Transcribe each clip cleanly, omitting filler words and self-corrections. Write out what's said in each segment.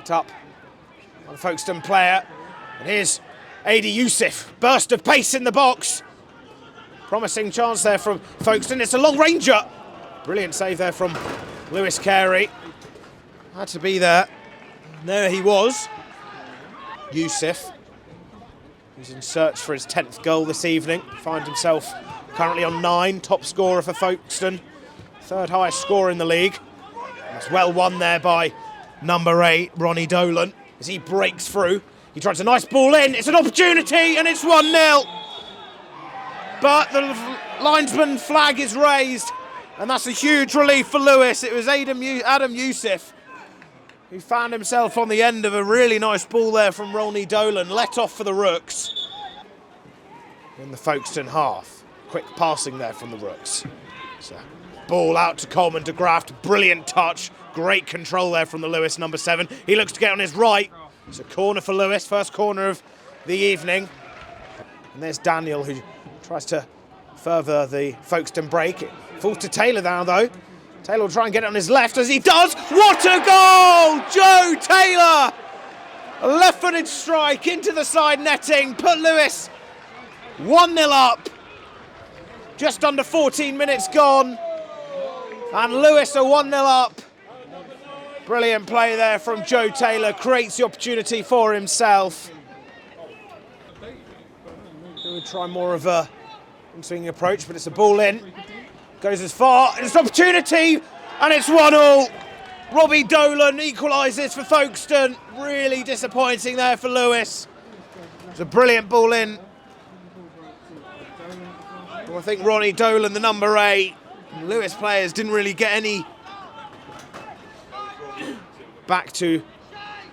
Picked up by the Folkestone player. And here's Adi Youssef. Burst of pace in the box. Promising chance there from Folkestone. It's a long ranger. Brilliant save there from Lewes Carey. Had to be there. And there he was. Youssef, who's in search for his 10th goal this evening. Finds himself currently on 9, top scorer for Folkestone. 3rd highest scorer in the league. That's well won there by number 8, Ronnie Dolan, as he breaks through. He tries a nice ball in. It's an opportunity and it's 1-0. But the linesman flag is raised, and that's a huge relief for Lewes. It was Adam Youssef who found himself on the end of a really nice ball there from Ronnie Dolan, let off for the Rooks. In the Folkestone half. Quick passing there from the Rooks. So, ball out to Coleman de Graft, brilliant touch, great control there from the Lewes number 7. He looks to get on his right. It's a corner for Lewes, first corner of the evening. And there's Daniel who tries to further the Folkestone break. It falls to Taylor now though. Taylor will try and get it on his left as he does. What a goal! Joe Taylor! A left-footed strike into the side netting, put Lewes 1-0 up. Just under 14 minutes gone. And Lewes are 1-0 up. Brilliant play there from Joe Taylor, creates the opportunity for himself. We'll try more of a swinging approach, but it's a ball in. Goes as far, it's an opportunity, and it's 1-1. Robbie Dolan equalises for Folkestone. Really disappointing there for Lewes. It's a brilliant ball in. Well, I think Ronnie Dolan, the number 8, Lewes players didn't really get any back to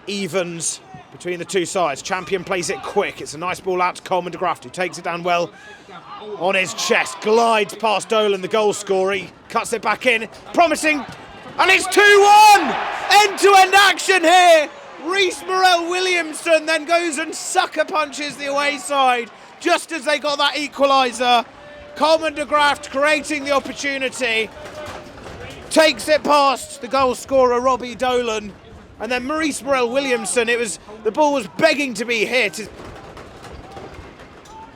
evens between the two sides. Champion plays it quick. It's a nice ball out to Coleman de Graft, who takes it down well on his chest. Glides past Dolan, the goal scorer. He cuts it back in. Promising. And it's 2-1! End-to-end action here. Reese Morel-Williamson then goes and sucker punches the away side just as they got that equaliser. Coleman de Graft creating the opportunity. Takes it past the goal scorer, Robbie Dolan. And then Maurice Morel-Williamson, the ball was begging to be hit.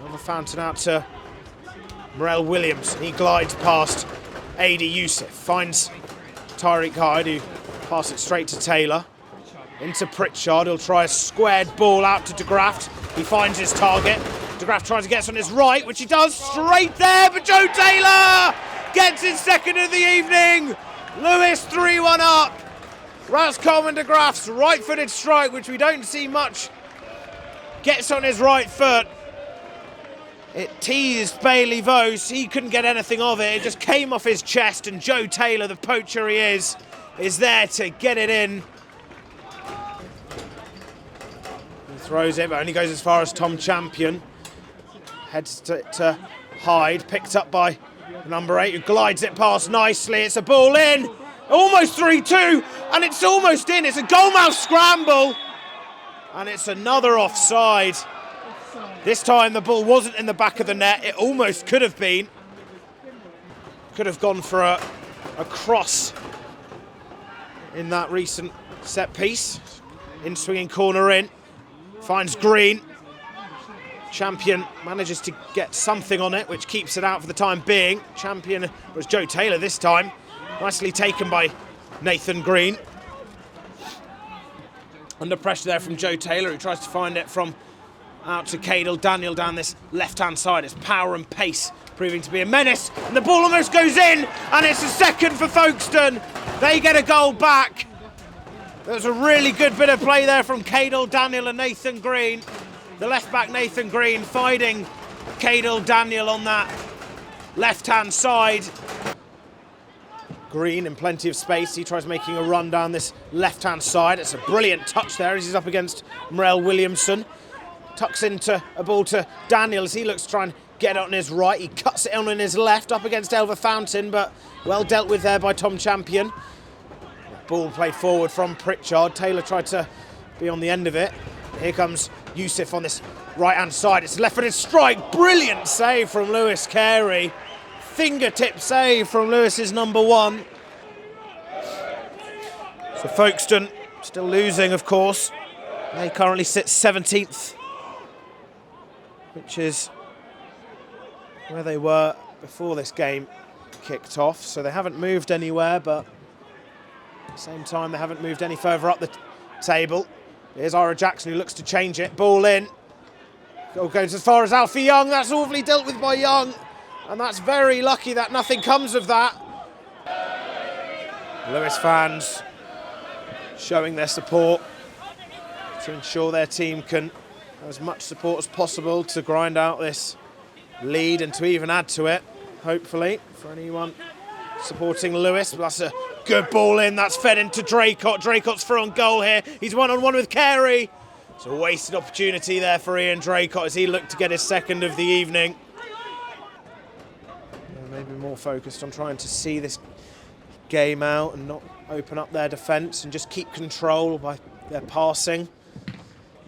Another fountain out to Morel-Williamson. He glides past Adi Youssef. Finds Tyreek Hyde, who passes it straight to Taylor. Into Pritchard, he'll try a squared ball out to de Graft. He finds his target. De Graft tries to get on his right, which he does straight there, but Joe Taylor gets his 2nd of the evening. Lewes 3-1 up. That's Coleman de Graft's right-footed strike, which we don't see much. Gets on his right foot. It teased Bailey Vose. He couldn't get anything of it. It just came off his chest, and Joe Taylor, the poacher he is there to get it in. He throws it, but only goes as far as Tom Champion. Heads to Hyde, picked up by number 8, who glides it past nicely. It's a ball in. Almost 3-2, and it's almost in. It's a goalmouth scramble, and it's another offside. This time the ball wasn't in the back of the net. It almost could have been. Could have gone for a cross in that recent set piece. In swinging corner in. Finds Green. Champion manages to get something on it, which keeps it out for the time being. Champion was Joe Taylor this time. Nicely taken by Nathan Green. Under pressure there from Joe Taylor, who tries to find it from out to Cadel Daniel down this left-hand side. It's power and pace proving to be a menace. And the ball almost goes in, and it's a 2nd for Folkestone. They get a goal back. There's a really good bit of play there from Cadel Daniel and Nathan Green. The left-back Nathan Green fighting Cadel Daniel on that left-hand side. Green in plenty of space. He tries making a run down this left-hand side. It's a brilliant touch there as he's up against Morel-Williamson. Tucks into a ball to Daniel as he looks to try and get it on his right. He cuts it on his left up against Elva Fountain, but well dealt with there by Tom Champion. Ball played forward from Pritchard. Taylor tried to be on the end of it. Here comes Youssef on this right-hand side. It's a left-footed strike. Brilliant save from Lewes Carey. Fingertip save from Lewes's number 1. So Folkestone still losing, of course. They currently sit 17th, which is where they were before this game kicked off. So they haven't moved anywhere, but at the same time, they haven't moved any further up the table. Here's Ira Jackson, who looks to change it. Ball in. Goes as far as Alfie Young. That's awfully dealt with by Young. And that's very lucky that nothing comes of that. Lewes fans showing their support to ensure their team can have as much support as possible to grind out this lead and to even add to it, hopefully, for anyone supporting Lewes. But that's a good ball in. That's fed into Draycott. Draycott's through on goal here. He's one-on-one with Carey. It's a wasted opportunity there for Ian Draycott as he looked to get his second of the evening. Maybe more focused on trying to see this game out and not open up their defence and just keep control by their passing.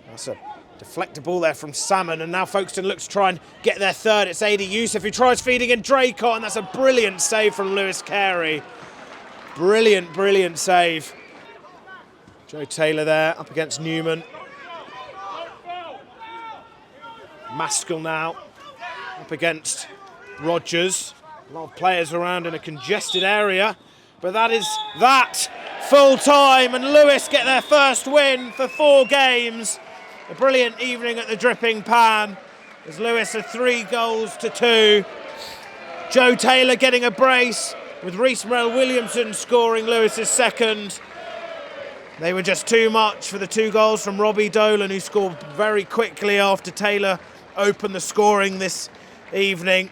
That's a deflected ball there from Salmon, and now Folkestone looks to try and get their third. It's Adi Youssef who tries feeding in Draycott, and that's a brilliant save from Lewis Carey. Brilliant, brilliant save. Joe Taylor there up against Newman. Maskell now up against Rogers. A lot of players around in a congested area, but that is that full time, and Lewes get their first win for 4 games. A brilliant evening at the Dripping Pan as Lewes are 3-2. Joe Taylor getting a brace with Reece Merrill-Williamson scoring Lewes' second. They were just too much for the 2 goals from Robbie Dolan, who scored very quickly after Taylor opened the scoring this evening.